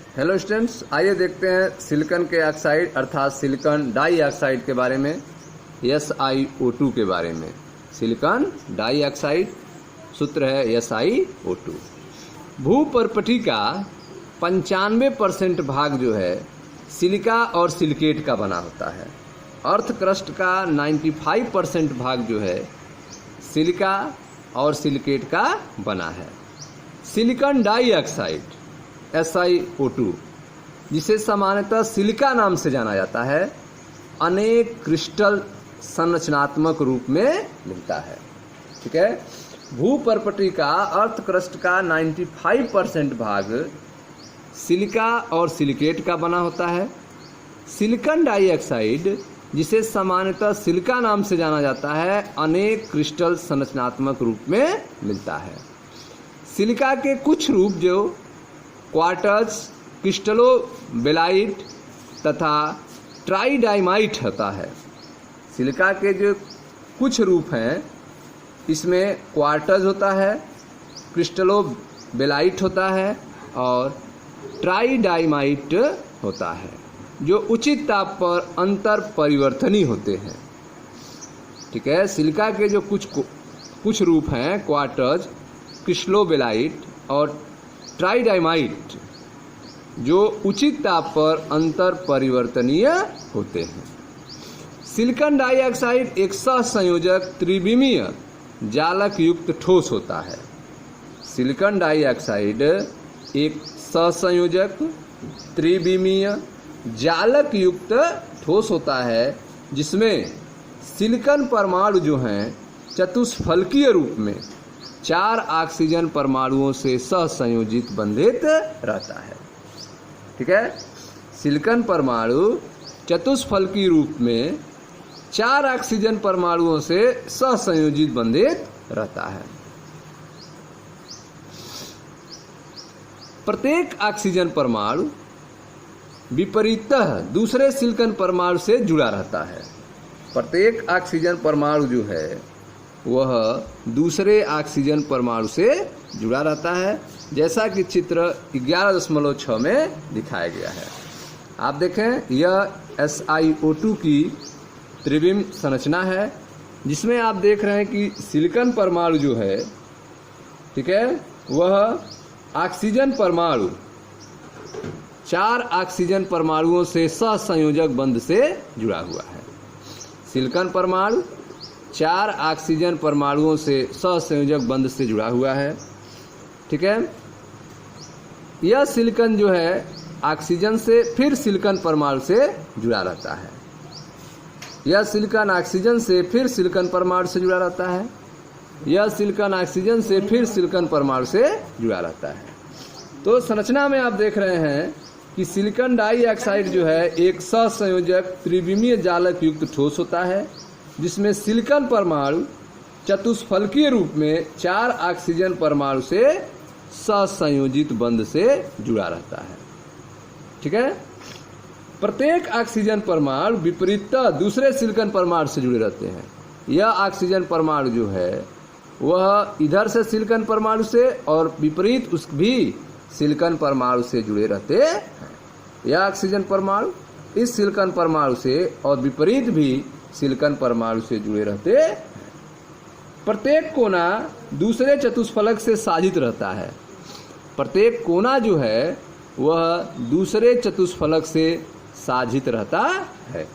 Hello students, आइए देखते हैं सिलिकॉन के ऑक्साइड अर्थात सिलिकॉन डाइऑक्साइड के बारे में, SiO2 के बारे में। सिलिकॉन डाइऑक्साइड सूत्र है SiO2। भूपर्पटी का 95% भाग जो है सिलिका और सिलिकेट का बना होता है। अर्थ क्रस्ट का 95% भाग जो है सिलिका और सिलिकेट का बना है। सिलिकॉन डाइऑक्साइड SiO2, जिसे सामान्यतः सिलिका नाम से जाना जाता है, अनेक क्रिस्टल संरचनात्मक रूप में मिलता है। ठीक है, भूपर्पटी का अर्थ क्रस्ट का 95% भाग सिलिका और सिलिकेट का बना होता है। सिलिकॉन डाइऑक्साइड, जिसे सामान्यतः सिलिका नाम से जाना जाता है, अनेक क्रिस्टल संरचनात्मक रूप में मिलता है। सिलिका के कुछ रूप जो क्वार्ट्ज, क्रिस्टलोबेलाइट तथा ट्राइडाइमाइट होता है। सिलिका के जो कुछ रूप हैं, इसमें क्वार्ट्ज होता है, क्रिस्टलोबेलाइट होता है और ट्राइडाइमाइट होता है, जो उचित ताप पर अंतर परिवर्तनीय होते हैं। ठीक है, सिलिका के जो कुछ रूप हैं, क्वार्ट्ज, क्रिस्टलोबेलाइट और ट्राइडाइमाइट, जो उचित ताप पर अंतर परिवर्तनीय होते हैं। सिलिकॉन डाइऑक्साइड एक सहसंयोजक त्रिविमीय जालक युक्त ठोस होता है। सिलिकॉन डाइऑक्साइड एक सहसंयोजक त्रिविमीय जालक युक्त ठोस होता है, जिसमें सिलिकॉन परमाणु जो हैं चतुष्फलकीय रूप में 4 ऑक्सीजन परमाणुओं से सहसंयोजित बंधित रहता है। ठीक है, सिलिकॉन परमाणु चतुष्फलकीय रूप में 4 ऑक्सीजन परमाणुओं से सहसंयोजित बंधित रहता है। प्रत्येक ऑक्सीजन परमाणु विपरीतः दूसरे सिलिकॉन परमाणु से जुड़ा रहता है। प्रत्येक ऑक्सीजन परमाणु जो है वह दूसरे ऑक्सीजन परमाणु से जुड़ा रहता है, जैसा कि चित्र 11.6 में दिखाया गया है। आप देखें, यह SiO2 की त्रिविम संरचना है, जिसमें आप देख रहे हैं कि सिलिकॉन परमाणु जो है, ठीक है, वह ऑक्सीजन परमाणु 4 ऑक्सीजन परमाणुओं से सहसंयोजक बंध से जुड़ा हुआ है। सिलिकॉन परमाणु 4 ऑक्सीजन परमाणुओं से सहसंयोजक बंध से जुड़ा हुआ है। ठीक है, यह सिलिकॉन जो है ऑक्सीजन से फिर सिलिकॉन परमाणु से जुड़ा रहता है। यह सिलिकॉन ऑक्सीजन से फिर सिलिकॉन परमाणु से जुड़ा रहता है। यह सिलिकॉन ऑक्सीजन से फिर सिलिकॉन परमाणु से जुड़ा रहता है। तो संरचना में आप देख रहे हैं कि सिलिकॉन डाइऑक्साइड जो है एक सहसंयोजक त्रिविमीय जालक युक्त ठोस होता है, जिसमें सिलिकॉन परमाणु चतुष्फलकीय रूप में 4 ऑक्सीजन परमाणु से सहसंयोजित बंध से जुड़ा रहता है। ठीक है, प्रत्येक ऑक्सीजन परमाणु विपरीतः दूसरे सिलिकॉन परमाणु से जुड़े रहते हैं। यह ऑक्सीजन परमाणु जो है वह इधर से सिलिकॉन परमाणु से और विपरीत उस भी सिलिकॉन परमाणु से जुड़े रहते हैं। यह ऑक्सीजन परमाणु इस सिलिकॉन परमाणु से और विपरीत भी सिलिकॉन परमाणु से जुड़े रहते हैं। प्रत्येक कोना दूसरे चतुष्फलक से साजित रहता है। प्रत्येक कोना जो है वह दूसरे चतुष्फलक से साजित रहता है।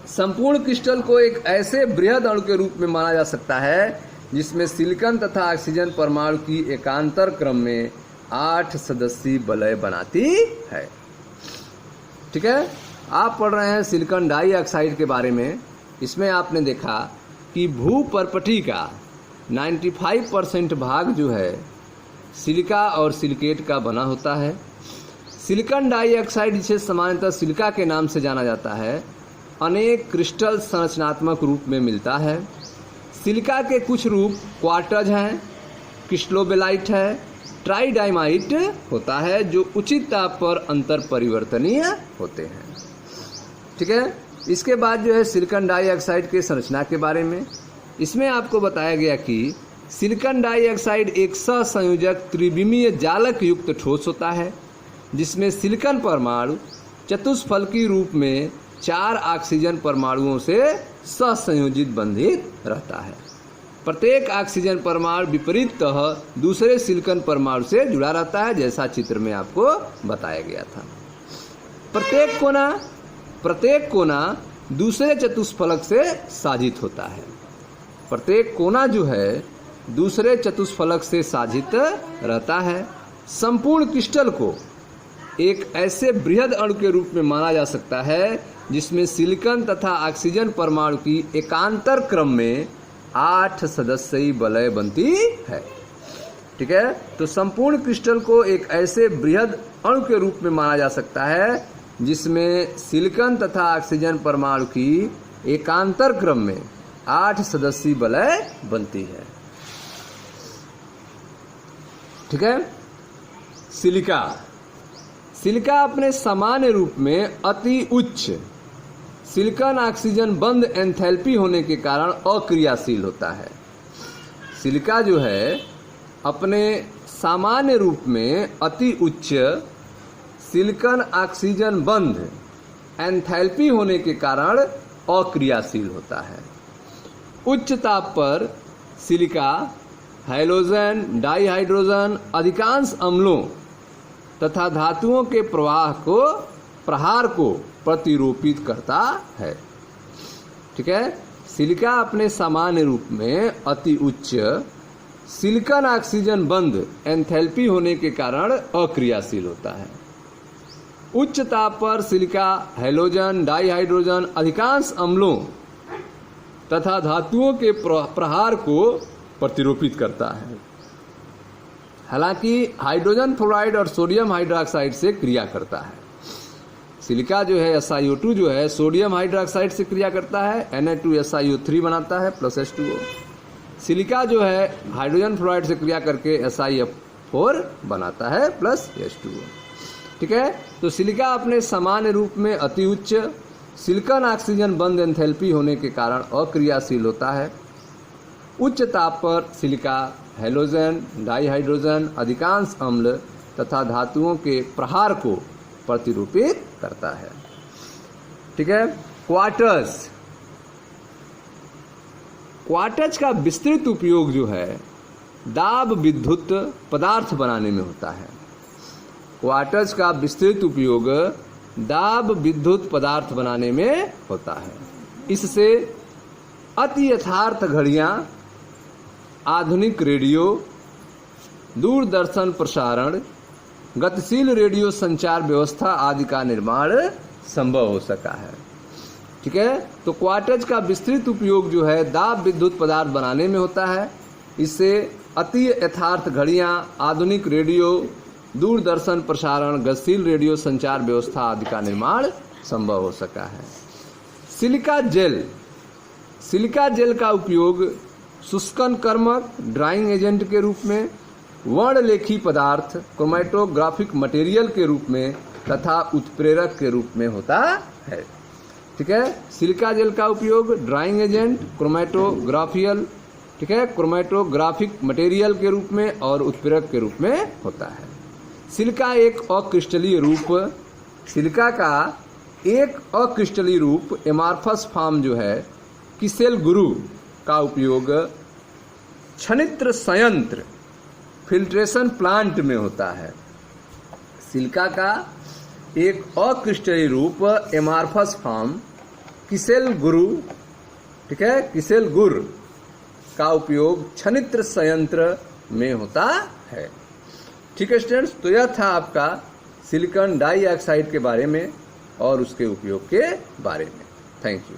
संपूर्ण क्रिस्टल को एक ऐसे बृहद अणु के रूप में माना जा सकता है जिसमें सिलिकॉन तथा ऑक्सीजन परमाणु की एकांतर क्रम में 8 सदस्यीय वलय बनाती है। ठीक है, आप पढ़ रहे हैं सिलिकॉन डाइऑक्साइड के बारे में। इसमें आपने देखा कि भूपर्पटी का 95% भाग जो है सिलिका और सिलिकेट का बना होता है। सिलिकॉन डाइऑक्साइड, जिसे सामान्यतः सिलिका के नाम से जाना जाता है, अनेक क्रिस्टल संरचनात्मक रूप में मिलता है। सिलिका के कुछ रूप क्वार्ट्ज हैं, क्रिस्टलोबेलाइट है, ट्राइडाइमाइट होता है, जो उचित ताप पर अंतर परिवर्तनीय होते हैं। ठीक है, इसके बाद जो है सिलिकॉन डाइऑक्साइड के संरचना के बारे में, इसमें आपको बताया गया कि सिलिकॉन डाइऑक्साइड एक सहसंयोजक त्रिविमीय जालक युक्त ठोस होता है। जिसमें सिलिकॉन परमाणु चतुष्फलकी रूप में 4 ऑक्सीजन परमाणुओं से सहसंयोजित बंधित रहता है। प्रत्येक ऑक्सीजन परमाणु विपरीततः दूसरे सिलिकॉन परमाणु से जुड़ा रहता है, जैसा चित्र में आपको बताया गया था। प्रत्येक कोना दूसरे चतुष्फलक से साजित होता है। प्रत्येक कोना जो है दूसरे चतुष्फलक से साजित रहता है। संपूर्ण क्रिस्टल को एक ऐसे बृहद अणु के रूप में माना जा सकता है जिसमें सिलिकॉन तथा ऑक्सीजन परमाणु की एकांतर क्रम में 8 सदस्यीय वलय बनती है। ठीक है, तो संपूर्ण क्रिस्टल को एक ऐसे बृहद अणु के रूप में माना जा सकता है जिसमें सिलिकॉन तथा ऑक्सीजन परमाणु की एकांतर क्रम में 8 सदस्यीय वलय बनती है। ठीक है, सिलिका अपने सामान्य रूप में अति उच्च सिलिकॉन ऑक्सीजन बंध एंथैल्पी होने के कारण अक्रियाशील होता है। सिलिका जो है अपने सामान्य रूप में अति उच्च सिलिकॉन ऑक्सीजन बंध एंथैल्पी होने के कारण अक्रियाशील होता है। उच्च ताप पर सिलिका हैलोजन, डाइहाइड्रोजन अधिकांश अम्लों तथा धातुओं के प्रहार को प्रतिरूपित करता है। ठीक है, सिलिका अपने सामान्य रूप में अति उच्च सिलिकॉन ऑक्सीजन बंध एंथैल्पी होने के कारण अक्रियाशील होता है। उच्च ताप पर सिलिका हैलोजन, डाइहाइड्रोजन अधिकांश अम्लों तथा धातुओं के प्रहार को प्रतिरूपित करता है। हालांकि हाइड्रोजन फ्लोराइड और सोडियम हाइड्रोक्साइड से क्रिया करता है। सिलिका जो है SiO2 जो है सोडियम हाइड्रोक्साइड से क्रिया करता है, Na2SiO3 बनाता है प्लस H2O। सिलिका जो है हाइड्रोजन फ्लोराइड से क्रिया करके SiF4 बनाता है प्लस H2O। ठीक है, तो सिलिका अपने सामान्य रूप में अति उच्च सिलिकॉन ऑक्सीजन बंध एंथैल्पी होने के कारण अक्रियाशील होता है। उच्च ताप पर सिलिका हैलोजन, डाइहाइड्रोजन अधिकांश अम्ल तथा धातुओं के प्रहार को प्रतिरूपित करता है। ठीक है, क्वार्ट्ज का विस्तृत उपयोग जो है दाब विद्युत पदार्थ बनाने में होता है। क्वार्ट्ज का विस्तृत उपयोग दाब विद्युत पदार्थ बनाने में होता है। इससे अति यथार्थ घड़ियां, आधुनिक रेडियो, दूरदर्शन प्रसारण, गतिशील रेडियो संचार व्यवस्था आदि का निर्माण संभव हो सका है। ठीक है, तो क्वार्ट्ज का विस्तृत उपयोग जो है दाब विद्युत पदार्थ बनाने में होता है। इससे अति यथार्थ घड़ियां, आधुनिक रेडियो, दूरदर्शन प्रसारण, गतिशील रेडियो संचार व्यवस्था आदि का निर्माण संभव हो सका है। सिलिका जेल का उपयोग शुष्कन कर्मक, ड्राइंग एजेंट के रूप में, वर्णलेखी पदार्थ, क्रोमैटोग्राफिक मटेरियल के रूप में तथा उत्प्रेरक के रूप में होता है। ठीक है, सिलिका जेल का उपयोग ड्राइंग एजेंट, क्रोमैटोग्राफिक मटेरियल के रूप में और उत्प्रेरक के रूप में होता है। सिलिका का एक अक्रिस्टलीय रूप एमार्फस फॉर्म जो है किसेल गुरु का उपयोग छनित्र संयंत्र फिल्ट्रेशन प्लांट में होता है। सिलिका का एक अक्रिस्टलीय रूप एमार्फस फॉर्म किसेल गुरु, ठीक है, किसेल गुर का उपयोग छनित्र संयंत्र में होता है। ठीक है स्टूडेंट्स, तो यह था आपका सिलिकॉन डाइऑक्साइड के बारे में और उसके उपयोग के बारे में। Thank you.